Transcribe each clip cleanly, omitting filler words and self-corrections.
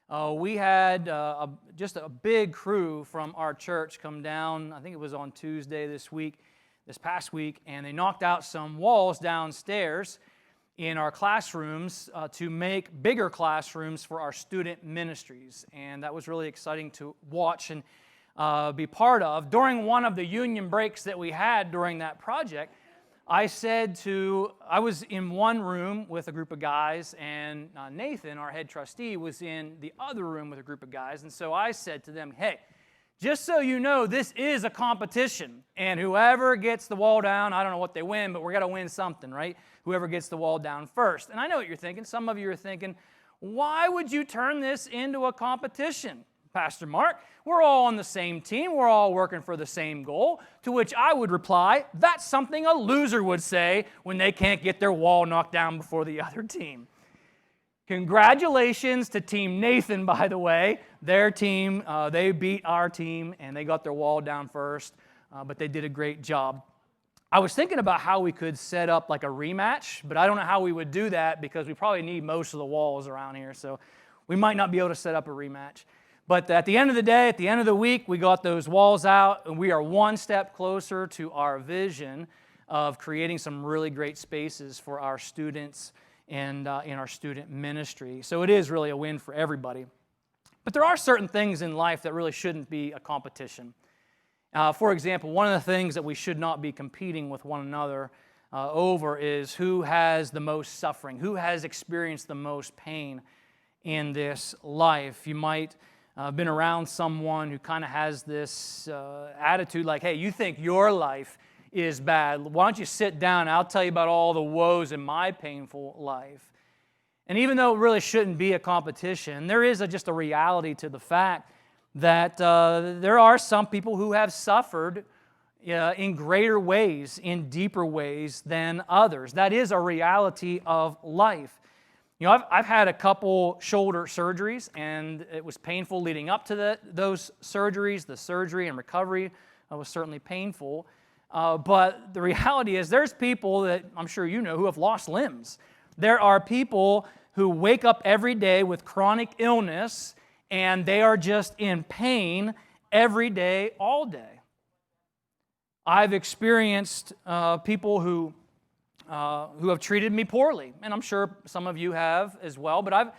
We had just a big crew from our church come down. I think it was on Tuesday this past week, and they knocked out some walls downstairs in our classrooms to make bigger classrooms for our student ministries. And that was really exciting to watch and be part of. During one of the union breaks that we had during that project, I was in one room with a group of guys, and Nathan, our head trustee, was in the other room with a group of guys. And so I said to them, hey, just so you know, this is a competition, and whoever gets the wall down, I don't know what they win, but we're going to win something, right? Whoever gets the wall down first. And I know what you're thinking. Some of you are thinking, why would you turn this into a competition, Pastor Mark? We're all on the same team. We're all working for the same goal. To which I would reply, that's something a loser would say when they can't get their wall knocked down before the other team. Congratulations to Team Nathan, by the way. Their team, they beat our team, and they got their wall down first, but they did a great job. I was thinking about how we could set up like a rematch, but I don't know how we would do that because we probably need most of the walls around here, so we might not be able to set up a rematch. But at the end of the day, at the end of the week, we got those walls out, and we are one step closer to our vision of creating some really great spaces for our students and in our student ministry. So it is really a win for everybody. But there are certain things in life that really shouldn't be a competition. For example, one of the things that we should not be competing with one another over is who has the most suffering, who has experienced the most pain in this life. You might have been around someone who kind of has this attitude like, hey, you think your life is bad. Why don't you sit down and I'll tell you about all the woes in my painful life. And even though it really shouldn't be a competition, there is just a reality to the fact that there are some people who have suffered in greater ways, in deeper ways than others. That is a reality of life. You know, I've had a couple shoulder surgeries, and it was painful leading up to those surgeries. The surgery and recovery was certainly painful. But the reality is there's people that I'm sure you know who have lost limbs. There are people who wake up every day with chronic illness, and they are just in pain every day, all day. I've experienced people who have treated me poorly, and I'm sure some of you have as well, but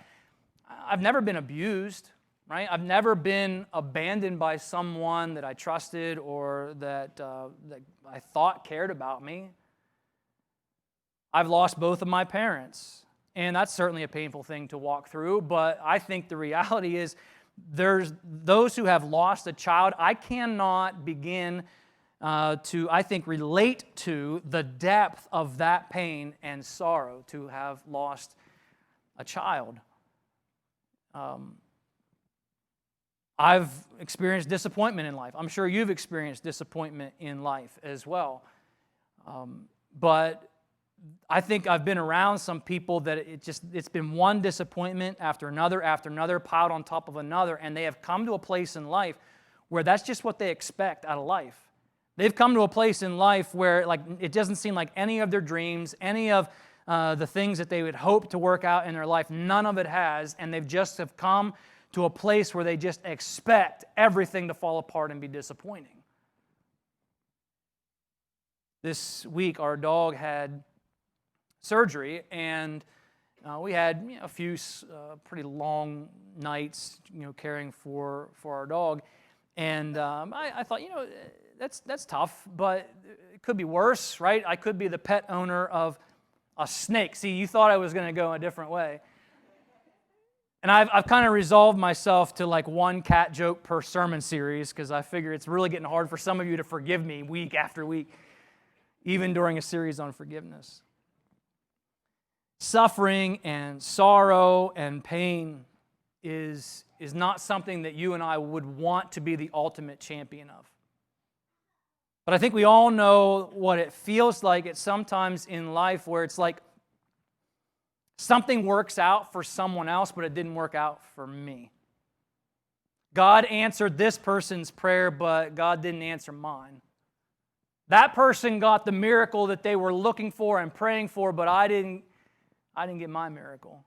I've never been abused, right? I've never been abandoned by someone that I trusted or that I thought cared about me. I've lost both of my parents, and that's certainly a painful thing to walk through, but I think the reality is there's those who have lost a child. I cannot begin to, I think, relate to the depth of that pain and sorrow to have lost a child. I've experienced disappointment in life. I'm sure you've experienced disappointment in life as well. But I think I've been around some people that it's been one disappointment after another, piled on top of another, and they have come to a place in life where that's just what they expect out of life. They've come to a place in life where it doesn't seem like any of their dreams, any of the things that they would hope to work out in their life, none of it has, and they've just have come to a place where they just expect everything to fall apart and be disappointing. This week, our dog had surgery, and we had a few pretty long nights, caring for our dog. And I thought, that's tough, but it could be worse, right? I could be the pet owner of a snake. See, you thought I was going to go a different way. And I've kind of resolved myself to one cat joke per sermon series because I figure it's really getting hard for some of you to forgive me week after week, even during a series on forgiveness. Suffering and sorrow and pain is not something that you and I would want to be the ultimate champion of. But I think we all know what it feels like at sometimes in life where it's like something works out for someone else, but it didn't work out for me. God answered this person's prayer, but God didn't answer mine. That person got the miracle that they were looking for and praying for, but I didn't get my miracle.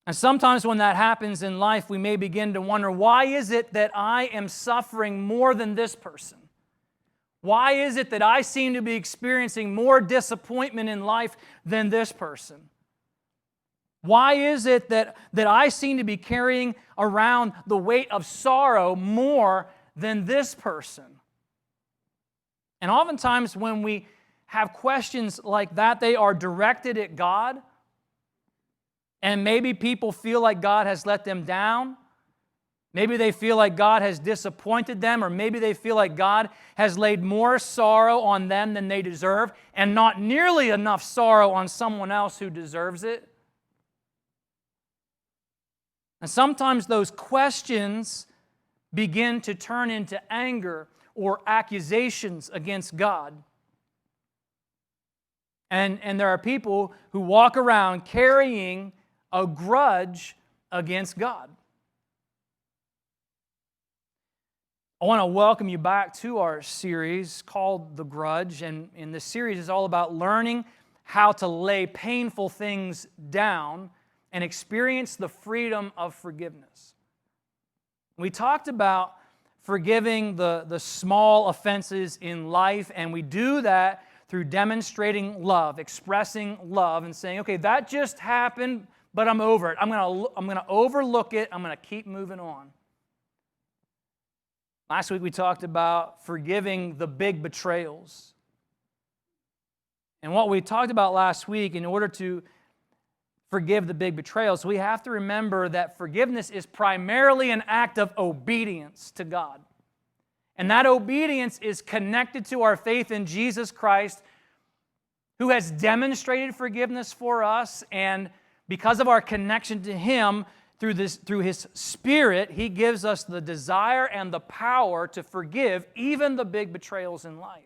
And sometimes when that happens in life, we may begin to wonder, why is it that I am suffering more than this person? Why is it that I seem to be experiencing more disappointment in life than this person? Why is it that I seem to be carrying around the weight of sorrow more than this person? And oftentimes when we have questions like that, they are directed at God. And maybe people feel like God has let them down. Maybe they feel like God has disappointed them, or maybe they feel like God has laid more sorrow on them than they deserve, and not nearly enough sorrow on someone else who deserves it. And sometimes those questions begin to turn into anger or accusations against God. And there are people who walk around carrying a grudge against God. I want to welcome you back to our series called The Grudge. And this series is all about learning how to lay painful things down and experience the freedom of forgiveness. We talked about forgiving the small offenses in life, and we do that through demonstrating love, expressing love, and saying, okay, that just happened, but I'm over it. I'm going to overlook it. I'm going to keep moving on. Last week we talked about forgiving the big betrayals. And what we talked about last week, in order to forgive the big betrayals, we have to remember that forgiveness is primarily an act of obedience to God. And that obedience is connected to our faith in Jesus Christ, who has demonstrated forgiveness for us, and because of our connection to Him, through His Spirit, He gives us the desire and the power to forgive even the big betrayals in life.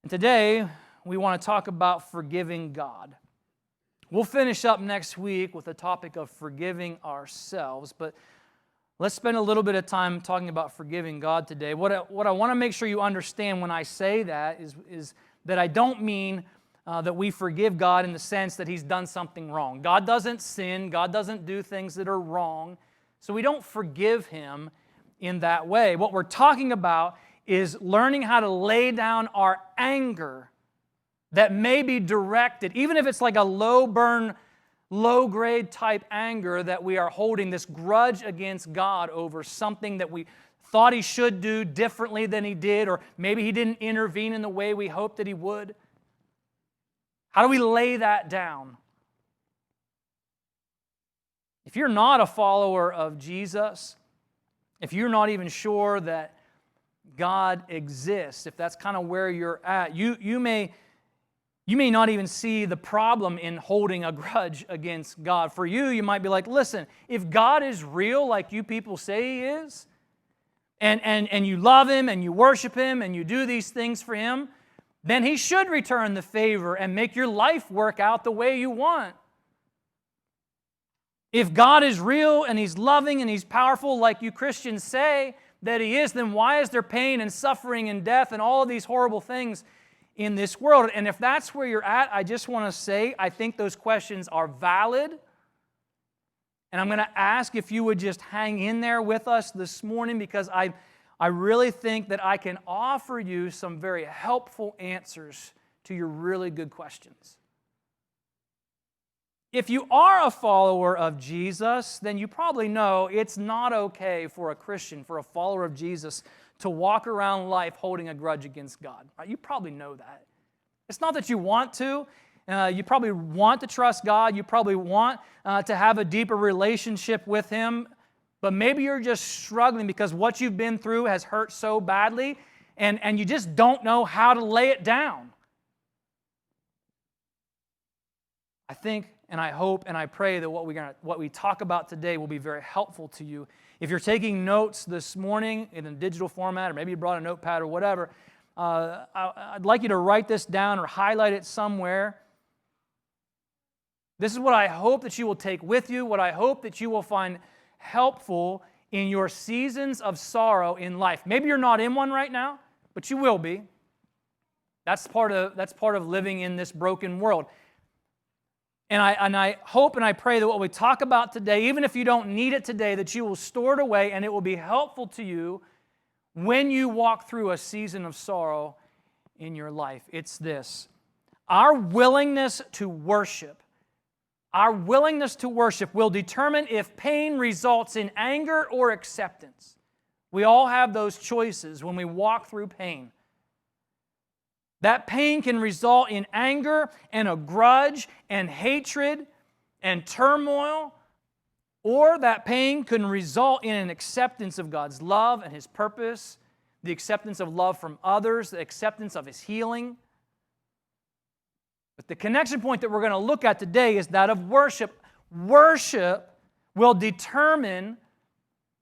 And today, we want to talk about forgiving God. We'll finish up next week with the topic of forgiving ourselves, but let's spend a little bit of time talking about forgiving God today. What I want to make sure you understand when I say that is that I don't mean that we forgive God in the sense that He's done something wrong. God doesn't sin. God doesn't do things that are wrong. So we don't forgive Him in that way. What we're talking about is learning how to lay down our anger that may be directed, even if it's like a low-burn, low-grade type anger that we are holding, this grudge against God over something that we thought He should do differently than He did, or maybe He didn't intervene in the way we hoped that He would. How do we lay that down? If you're not a follower of Jesus, if you're not even sure that God exists, if that's kind of where you're at, you may not even see the problem in holding a grudge against God. For you, you might be like, listen, if God is real like you people say He is, and you love Him and you worship Him and you do these things for Him, then He should return the favor and make your life work out the way you want. If God is real and He's loving and He's powerful like you Christians say that He is, then why is there pain and suffering and death and all of these horrible things in this world? And if that's where you're at, I just want to say I think those questions are valid. And I'm going to ask if you would just hang in there with us this morning, because I really think that I can offer you some very helpful answers to your really good questions. If you are a follower of Jesus, then you probably know it's not okay for a Christian, for a follower of Jesus, to walk around life holding a grudge against God. You probably know that. It's not that you want to. You probably want to trust God. You probably want to have a deeper relationship with Him. But maybe you're just struggling because what you've been through has hurt so badly, and you just don't know how to lay it down. I think, and I hope, and I pray that what we talk about today will be very helpful to you. If you're taking notes this morning in a digital format, or maybe you brought a notepad or whatever, I'd like you to write this down or highlight it somewhere. This is what I hope that you will take with you, what I hope that you will find helpful in your seasons of sorrow in life. Maybe you're not in one right now, but you will be. That's part of living in this broken world. And I hope and I pray that what we talk about today, even if you don't need it today, that you will store it away and it will be helpful to you when you walk through a season of sorrow in your life. It's this: our willingness to worship will determine if pain results in anger or acceptance. We all have those choices when we walk through pain. That pain can result in anger and a grudge and hatred and turmoil, or that pain can result in an acceptance of God's love and His purpose, the acceptance of love from others, the acceptance of His healing. But the connection point that we're going to look at today is that of worship. Worship will determine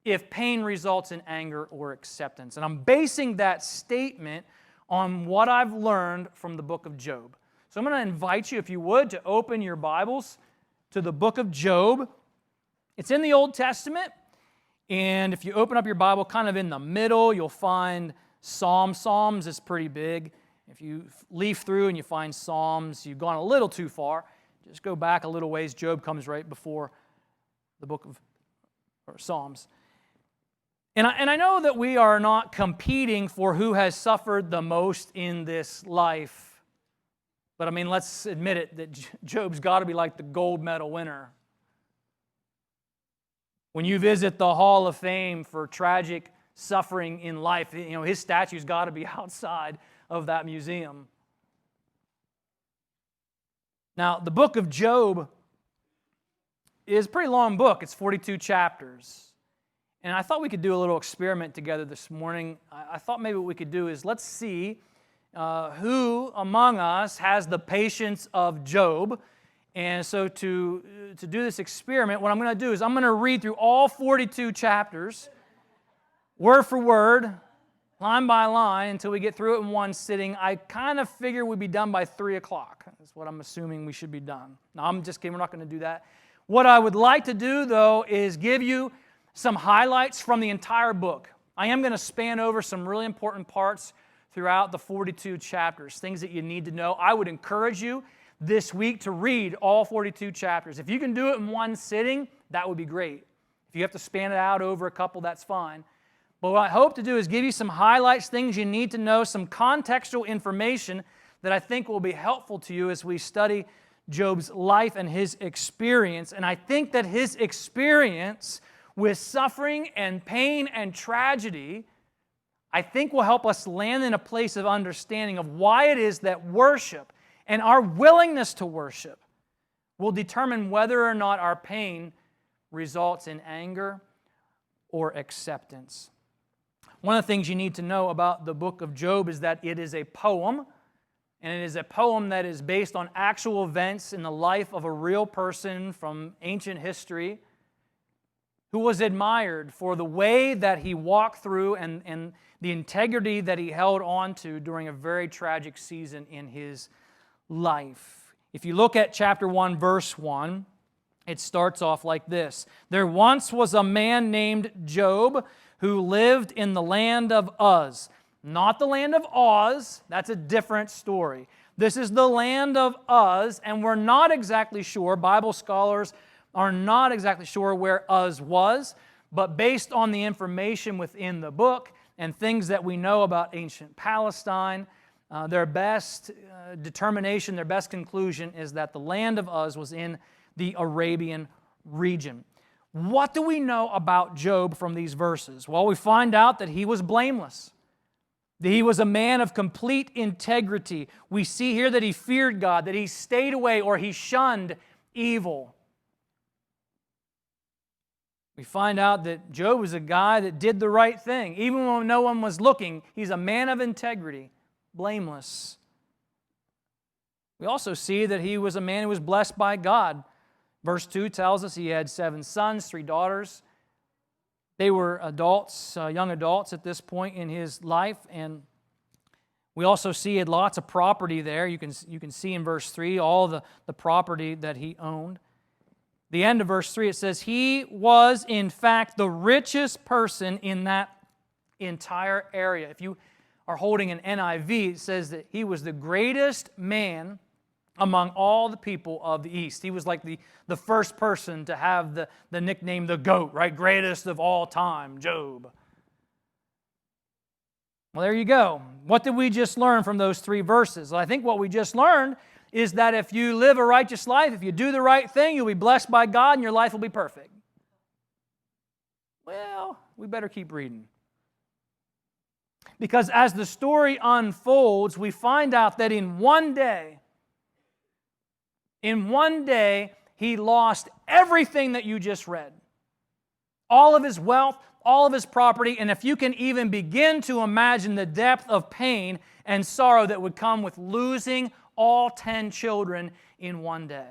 if pain results in anger or acceptance. And I'm basing that statement on what I've learned from the book of Job. So I'm going to invite you, if you would, to open your Bibles to the book of Job. It's in the Old Testament, and if you open up your Bible kind of in the middle, you'll find Psalms. Psalms is pretty big. If you leaf through and you find Psalms, you've gone a little too far. Just go back a little ways. Job comes right before the book of Psalms. And I know that we are not competing for who has suffered the most in this life. But I mean, let's admit it, that Job's got to be like the gold medal winner. When you visit the Hall of Fame for tragic suffering in life, his statue's got to be outside of that museum. Now, the book of Job is a pretty long book. It's 42 chapters. And I thought we could do a little experiment together this morning. I thought maybe what we could do is let's see who among us has the patience of Job. And so to do this experiment, what I'm going to do is I'm going to read through all 42 chapters, word for word, line by line, until we get through it in one sitting. I kind of figure we'd be done by 3 o'clock. That's what I'm assuming we should be done. No, I'm just kidding. We're not going to do that. What I would like to do, though, is give you some highlights from the entire book. I am going to span over some really important parts throughout the 42 chapters, things that you need to know. I would encourage you this week to read all 42 chapters. If you can do it in one sitting, that would be great. If you have to span it out over a couple, that's fine. But what I hope to do is give you some highlights, things you need to know, some contextual information that I think will be helpful to you as we study Job's life and his experience. And I think that his experience with suffering and pain and tragedy, I think will help us land in a place of understanding of why it is that worship and our willingness to worship will determine whether or not our pain results in anger or acceptance. One of the things you need to know about the book of Job is that it is a poem, and it is a poem that is based on actual events in the life of a real person from ancient history who was admired for the way that he walked through and the integrity that he held on to during a very tragic season in his life. If you look at chapter 1, verse 1, it starts off like this. There once was a man named Job who lived in the land of Uz. Not the land of Oz, that's a different story. This is the land of Uz, and we're not exactly sure, Bible scholars are not exactly sure where Uz was, but based on the information within the book and things that we know about ancient Palestine, their best determination, their best conclusion is that the land of Uz was in the Arabian region. What do we know about Job from these verses? Well, we find out that he was blameless. That he was a man of complete integrity. We see here that he feared God, that he stayed away or he shunned evil. We find out that Job was a guy that did the right thing. Even when no one was looking, he's a man of integrity, blameless. We also see that he was a man who was blessed by God. Verse 2 tells us he had 7 sons, 3 daughters. They were adults, young adults at this point in his life, and we also see he had lots of property there. You can see in verse 3 all the property that he owned. The end of verse 3, it says, he was, in fact, the richest person in that entire area. If you are holding an NIV, it says that he was the greatest man among all the people of the East. He was like the first person to have the nickname the GOAT, right? Greatest of all time, Job. Well, there you go. What did we just learn from those 3 verses? Well, I think what we just learned is that if you live a righteous life, if you do the right thing, you'll be blessed by God and your life will be perfect. Well, we better keep reading. Because as the story unfolds, we find out that in one day, he lost everything that you just read. All of his wealth, all of his property, and if you can even begin to imagine the depth of pain and sorrow that would come with losing all 10 children in one day.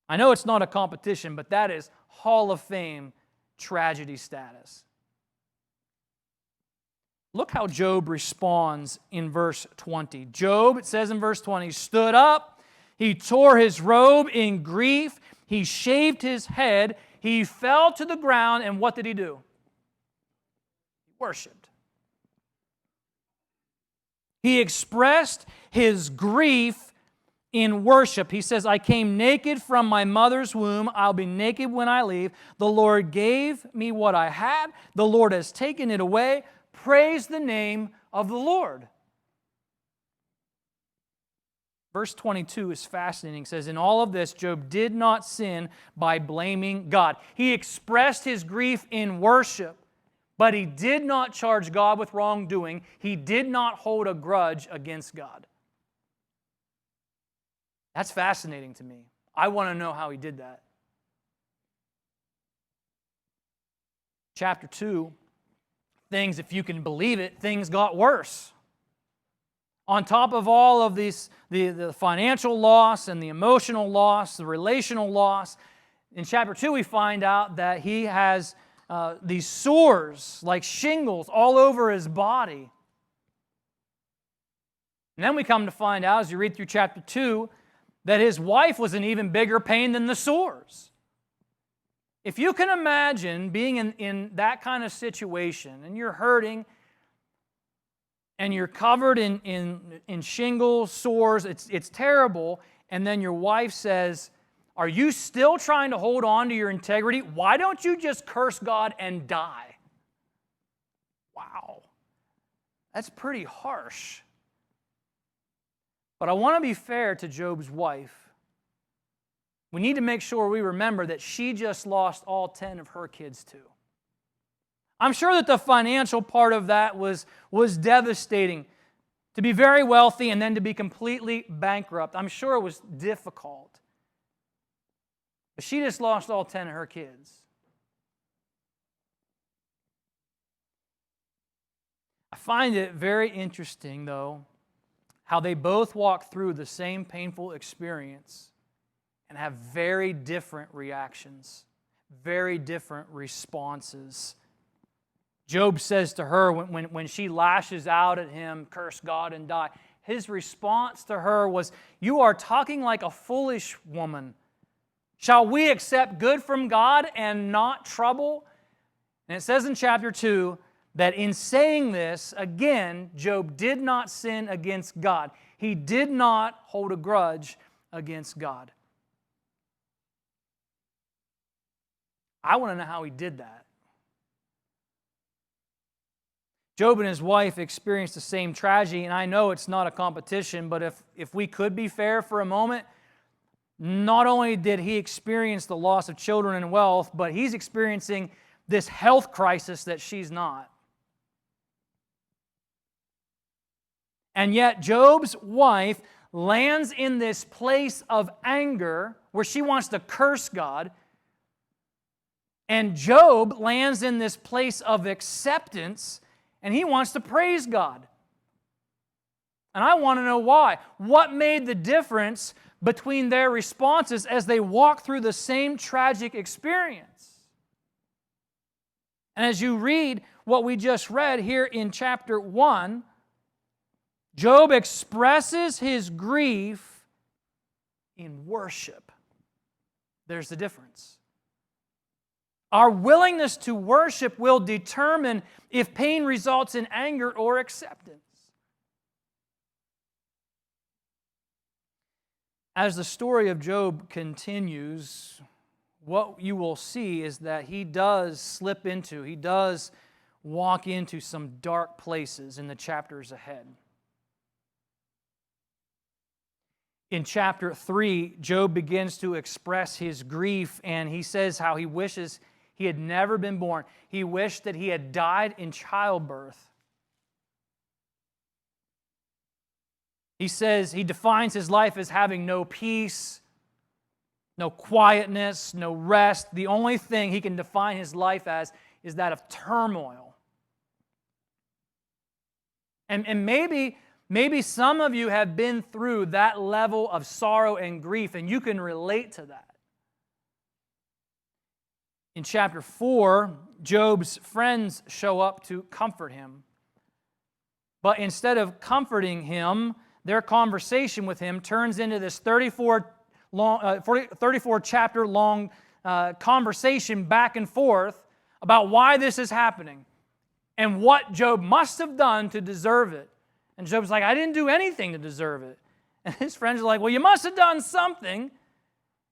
I know it's not a competition, but that is Hall of Fame tragedy status. Look how Job responds in verse 20. Job, it says in verse 20, stood up, he tore his robe in grief, he shaved his head, he fell to the ground, and what did he do? He worshiped. He expressed his grief in worship. He says, I came naked from my mother's womb. I'll be naked when I leave. The Lord gave me what I had. The Lord has taken it away. Praise the name of the Lord. Verse 22 is fascinating. It says, in all of this, Job did not sin by blaming God. He expressed his grief in worship, but he did not charge God with wrongdoing. He did not hold a grudge against God. That's fascinating to me. I want to know how he did that. Chapter 2, things, if you can believe it, things got worse. On top of all of these, the financial loss and the emotional loss, the relational loss, in chapter 2 we find out that he has these sores like shingles all over his body. And then we come to find out, as you read through chapter 2, that his wife was in even bigger pain than the sores. If you can imagine being in that kind of situation and you're hurting and you're covered in shingles, sores, it's terrible, and then your wife says, are you still trying to hold on to your integrity? Why don't you just curse God and die? Wow. That's pretty harsh. But I want to be fair to Job's wife. We need to make sure we remember that she just lost all 10 of her kids too. I'm sure that the financial part of that was devastating. To be very wealthy and then to be completely bankrupt. I'm sure it was difficult. But she just lost all 10 of her kids. I find it very interesting, though, how they both walk through the same painful experience and have very different reactions, very different responses. Job says to her when she lashes out at him, curse God and die, his response to her was, you are talking like a foolish woman. Shall we accept good from God and not trouble? And it says in chapter 2, that in saying this, again, Job did not sin against God. He did not hold a grudge against God. I want to know how he did that. Job and his wife experienced the same tragedy, and I know it's not a competition, but if we could be fair for a moment, not only did he experience the loss of children and wealth, but he's experiencing this health crisis that she's not. And yet Job's wife lands in this place of anger where she wants to curse God. And Job lands in this place of acceptance and he wants to praise God. And I want to know why. What made the difference between their responses as they walk through the same tragic experience? And as you read what we just read here in chapter 1, Job expresses his grief in worship. There's the difference. Our willingness to worship will determine if pain results in anger or acceptance. As the story of Job continues, what you will see is that he does walk into some dark places in the chapters ahead. In chapter 3, Job begins to express his grief, and he says how he wishes he had never been born. He wished that he had died in childbirth. He says he defines his life as having no peace, no quietness, no rest. The only thing he can define his life as is that of turmoil. And maybe some of you have been through that level of sorrow and grief, and you can relate to that. In chapter 4, Job's friends show up to comfort him. But instead of comforting him, their conversation with him turns into this 34 chapter long conversation back and forth about why this is happening and what Job must have done to deserve it. And Job's like, I didn't do anything to deserve it. And his friends are like, well, you must have done something.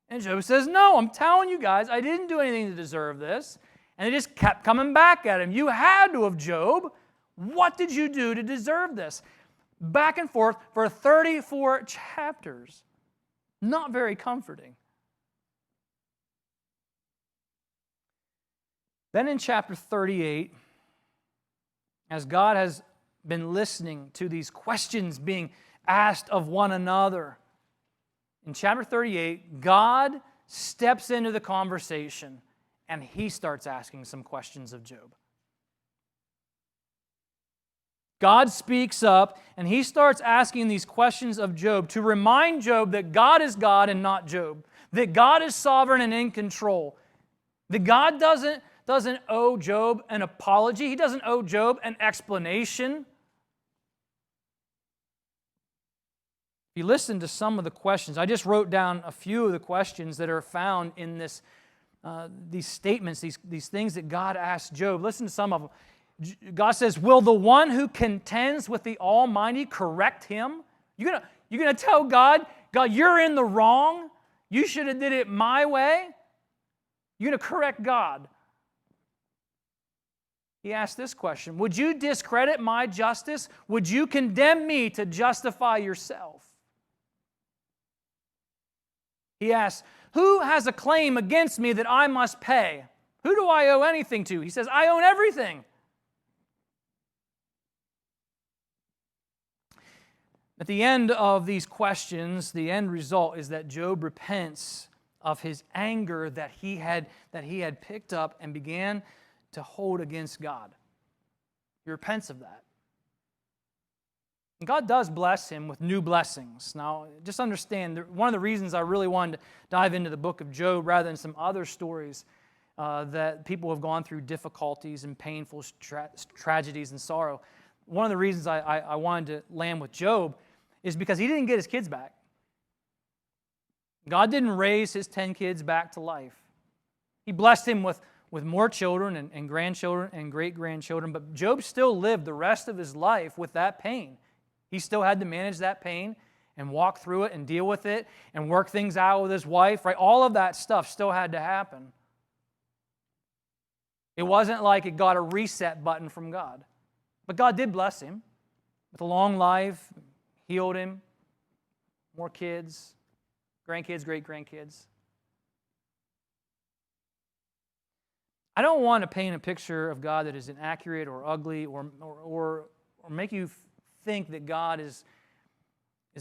And Job says, no, I'm telling you guys, I didn't do anything to deserve this. And they just kept coming back at him. You had to have, Job. What did you do to deserve this? Back and forth for 34 chapters. Not very comforting. Then in chapter 38, as God has been listening to these questions being asked of one another, in chapter 38, God steps into the conversation and he starts asking some questions of Job. God speaks up and he starts asking these questions of Job to remind Job that God is God and not Job, that God is sovereign and in control, that God doesn't owe Job an apology, he doesn't owe Job an explanation. If you listen to some of the questions, I just wrote down a few of the questions that are found in these statements, these things that God asked Job. Listen to some of them. God says, will the one who contends with the Almighty correct him? You're gonna tell God, you're in the wrong. You should have did it my way. You're going to correct God. He asked this question, would you discredit my justice? Would you condemn me to justify yourself? He asked, who has a claim against me that I must pay? Who do I owe anything to? He says, I own everything. At the end of these questions, the end result is that Job repents of his anger that he had picked up and began to hold against God. He repents of that. And God does bless him with new blessings. Now, just understand, one of the reasons I really wanted to dive into the book of Job rather than some other stories that people have gone through difficulties and painful tragedies and sorrow, one of the reasons I wanted to land with Job is because he didn't get his kids back. God didn't raise his 10 kids back to life. He blessed him with more children and grandchildren and great-grandchildren, but Job still lived the rest of his life with that pain. He still had to manage that pain and walk through it and deal with it and work things out with his wife, right? All of that stuff still had to happen. It wasn't like it got a reset button from God. But God did bless him with a long life, healed him, more kids, grandkids, great-grandkids. I don't want to paint a picture of God that is inaccurate or ugly or make you think that God is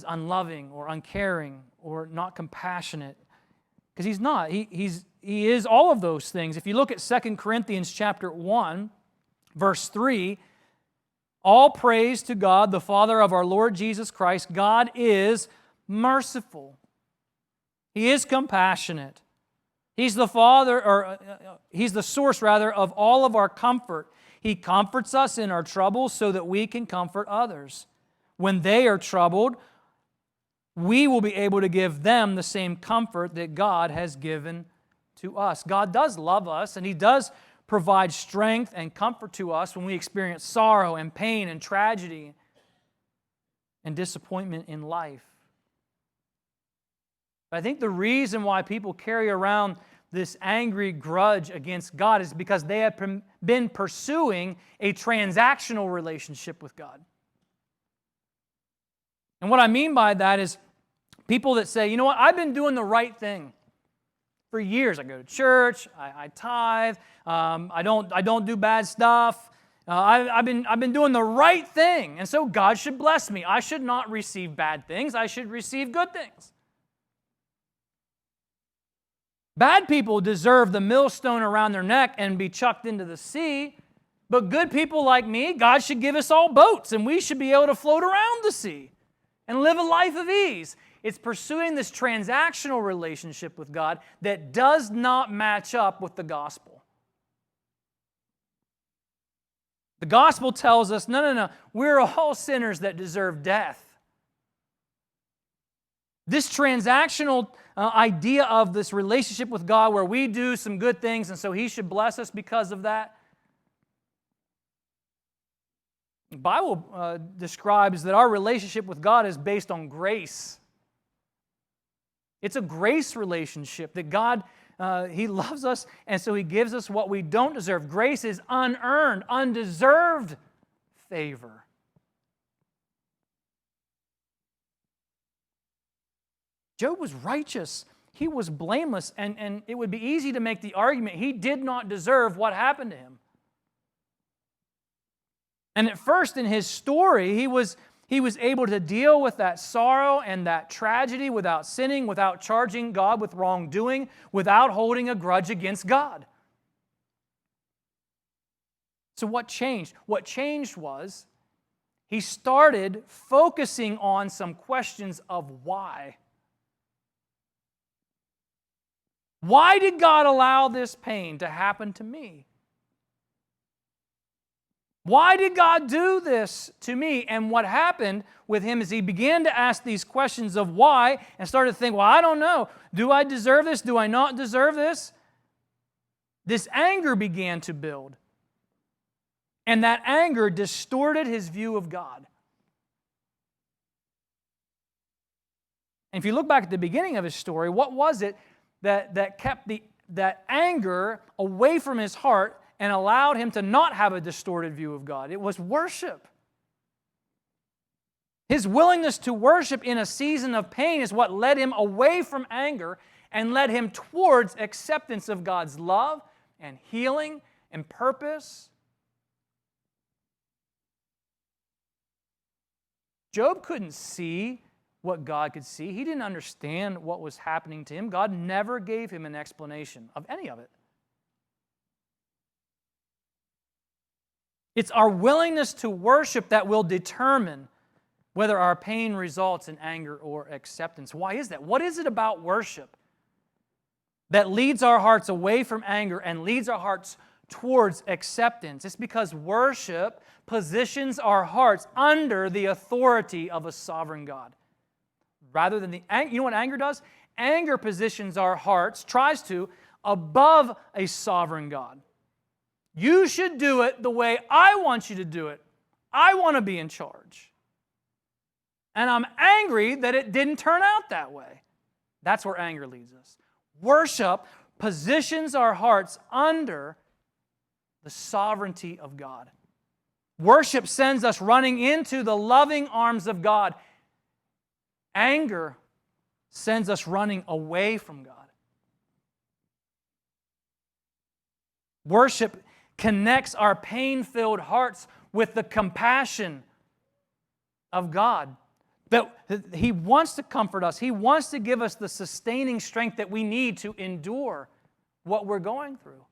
unloving or uncaring or not compassionate, because he's not. He is all of those things. If you look at 2 Corinthians chapter 1, verse 3, all praise to God, the Father of our Lord Jesus Christ. God is merciful. He is compassionate. He's the He's the source, of all of our comfort. He comforts us in our troubles so that we can comfort others. When they are troubled, we will be able to give them the same comfort that God has given to us. God does love us, and He does provide strength and comfort to us when we experience sorrow and pain and tragedy and disappointment in life. But I think the reason why people carry around this angry grudge against God is because they have been pursuing a transactional relationship with God. And what I mean by that is people that say, you know what, I've been doing the right thing for years. I go to church, I tithe, I don't do bad stuff. I've been doing the right thing, and so God should bless me. I should not receive bad things. I should receive good things. Bad people deserve the millstone around their neck and be chucked into the sea, but good people like me, God should give us all boats, and we should be able to float around the sea and live a life of ease. It's pursuing this transactional relationship with God that does not match up with the gospel. The gospel tells us, no, we're all sinners that deserve death. This transactional idea of this relationship with God where we do some good things and so He should bless us because of that. The Bible describes that our relationship with God is based on grace. It's a grace relationship that God, He loves us, and so He gives us what we don't deserve. Grace is unearned, undeserved favor. Job was righteous. He was blameless, and it would be easy to make the argument he did not deserve what happened to him. And at first in his story, he was able to deal with that sorrow and that tragedy without sinning, without charging God with wrongdoing, without holding a grudge against God. So what changed? What changed was he started focusing on some questions of why. Why did God allow this pain to happen to me? Why did God do this to me? And what happened with him is he began to ask these questions of why and started to think, well, I don't know. Do I deserve this? Do I not deserve this? This anger began to build. And that anger distorted his view of God. And if you look back at the beginning of his story, what was it that kept that anger away from his heart and allowed him to not have a distorted view of God? It was worship. His willingness to worship in a season of pain is what led him away from anger and led him towards acceptance of God's love and healing and purpose. Job couldn't see what God could see. He didn't understand what was happening to him. God never gave him an explanation of any of it. It's our willingness to worship that will determine whether our pain results in anger or acceptance. Why is that? What is it about worship that leads our hearts away from anger and leads our hearts towards acceptance? It's because worship positions our hearts under the authority of a sovereign God. Rather than you know what anger does? Anger positions our hearts, tries to, above a sovereign God. You should do it the way I want you to do it. I want to be in charge. And I'm angry that it didn't turn out that way. That's where anger leads us. Worship positions our hearts under the sovereignty of God. Worship sends us running into the loving arms of God. Anger sends us running away from God. Worship connects our pain-filled hearts with the compassion of God. That He wants to comfort us. He wants to give us the sustaining strength that we need to endure what we're going through.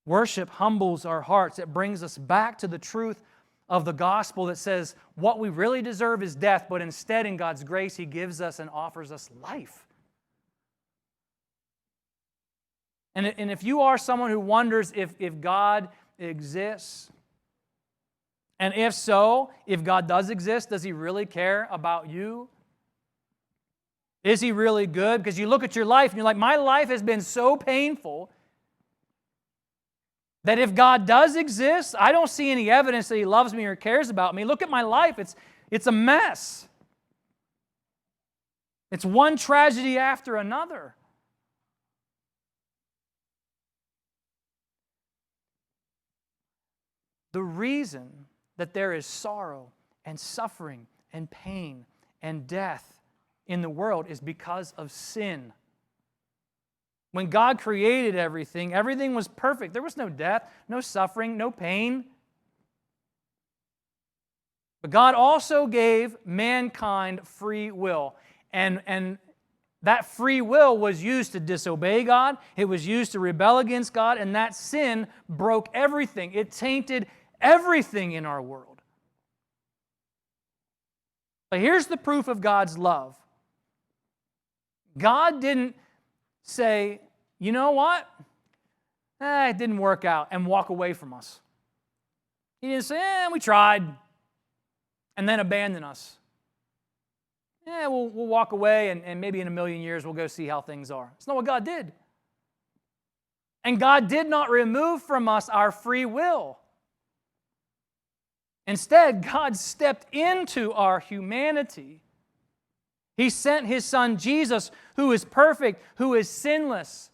Worship humbles our hearts. It brings us back to the truth of the gospel that says what we really deserve is death, but instead in God's grace He gives us and offers us life. And if you are someone who wonders if God exists, and if so, if God does exist, does He really care about you? Is He really good? Because you look at your life and you're like, my life has been so painful that if God does exist, I don't see any evidence that He loves me or cares about me. Look at my life. It's a mess. It's one tragedy after another. The reason that there is sorrow and suffering and pain and death in the world is because of sin. When God created everything, everything was perfect. There was no death, no suffering, no pain. But God also gave mankind free will. And that free will was used to disobey God. It was used to rebel against God. And that sin broke everything. It tainted everything in our world. But here's the proof of God's love. God didn't say, you know what? It didn't work out, and walk away from us. He didn't say, we tried, and then abandon us. We'll walk away, and maybe in a million years we'll go see how things are. That's not what God did. And God did not remove from us our free will. Instead, God stepped into our humanity. He sent His Son Jesus, who is perfect, who is sinless,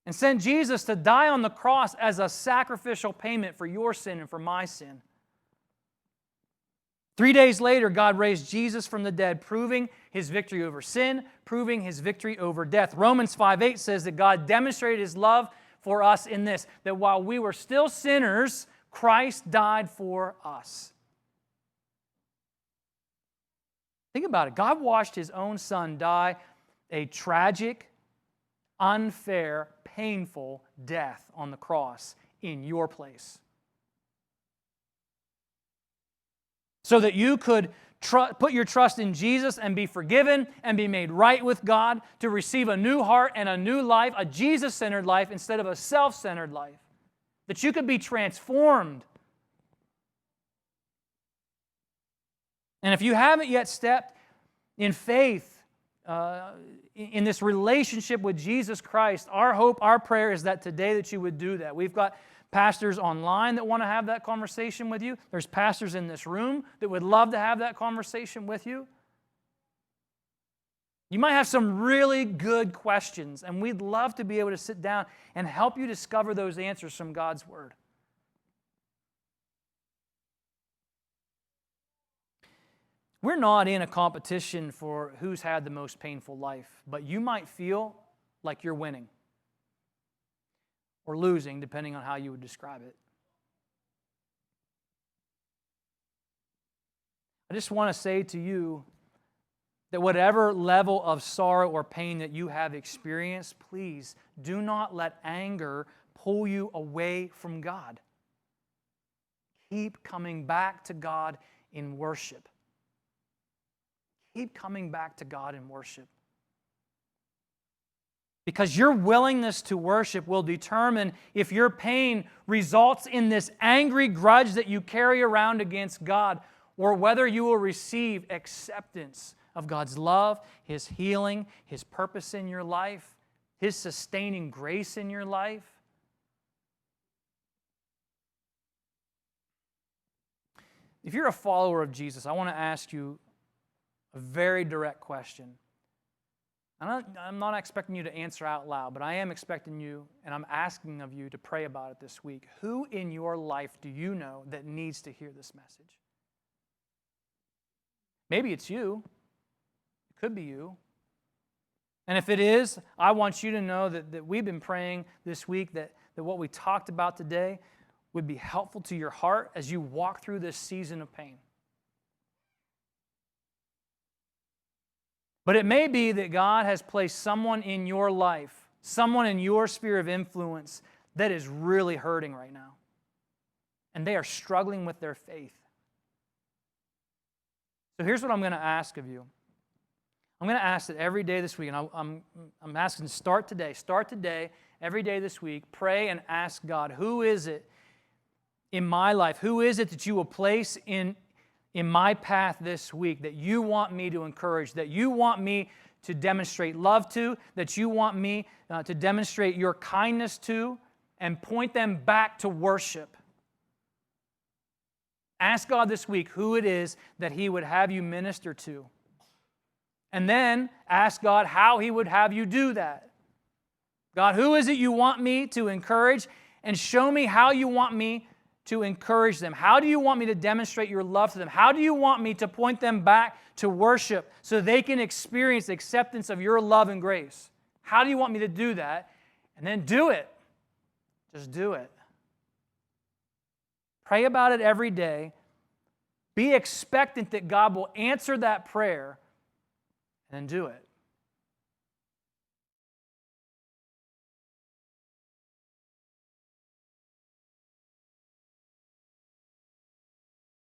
and sent Jesus to die on the cross as a sacrificial payment for your sin and for my sin. 3 days later, God raised Jesus from the dead, proving His victory over sin, proving His victory over death. Romans 5:8 says that God demonstrated His love for us in this, that while we were still sinners, Christ died for us. Think about it. God watched His own Son die a tragic, unfair, painful death on the cross in your place, so that you could put your trust in Jesus and be forgiven and be made right with God, to receive a new heart and a new life, a Jesus-centered life instead of a self-centered life, that you could be transformed. And if you haven't yet stepped in faith in this relationship with Jesus Christ, our hope, our prayer is that today that you would do that. We've got pastors online that want to have that conversation with you. There's pastors in this room that would love to have that conversation with you. You might have some really good questions, and we'd love to be able to sit down and help you discover those answers from God's Word. We're not in a competition for who's had the most painful life, but you might feel like you're winning or losing, depending on how you would describe it. I just want to say to you that whatever level of sorrow or pain that you have experienced, please do not let anger pull you away from God. Keep coming back to God in worship. Keep coming back to God in worship. Because your willingness to worship will determine if your pain results in this angry grudge that you carry around against God, or whether you will receive acceptance of God's love, His healing, His purpose in your life, His sustaining grace in your life. If you're a follower of Jesus, I want to ask you a very direct question. I'm not expecting you to answer out loud, but I am expecting you, and I'm asking of you to pray about it this week. Who in your life do you know that needs to hear this message? Maybe it's you. It could be you. And if it is, I want you to know that we've been praying this week that what we talked about today would be helpful to your heart as you walk through this season of pain. But it may be that God has placed someone in your life, someone in your sphere of influence that is really hurting right now. And they are struggling with their faith. So here's what I'm going to ask of you. I'm going to ask that every day this week, and I'm asking start today, every day this week, pray and ask God, who is it in my life? Who is it that you will place in my path this week that you want me to encourage, that you want me to demonstrate love to, that you want me to demonstrate your kindness to, and point them back to worship? Ask God this week who it is that He would have you minister to. And then ask God how He would have you do that. God, who is it you want me to encourage? And show me how you want me to encourage them. How do you want me to demonstrate your love to them? How do you want me to point them back to worship so they can experience the acceptance of your love and grace? How do you want me to do that? And then do it. Just do it. Pray about it every day. Be expectant that God will answer that prayer, and then do it.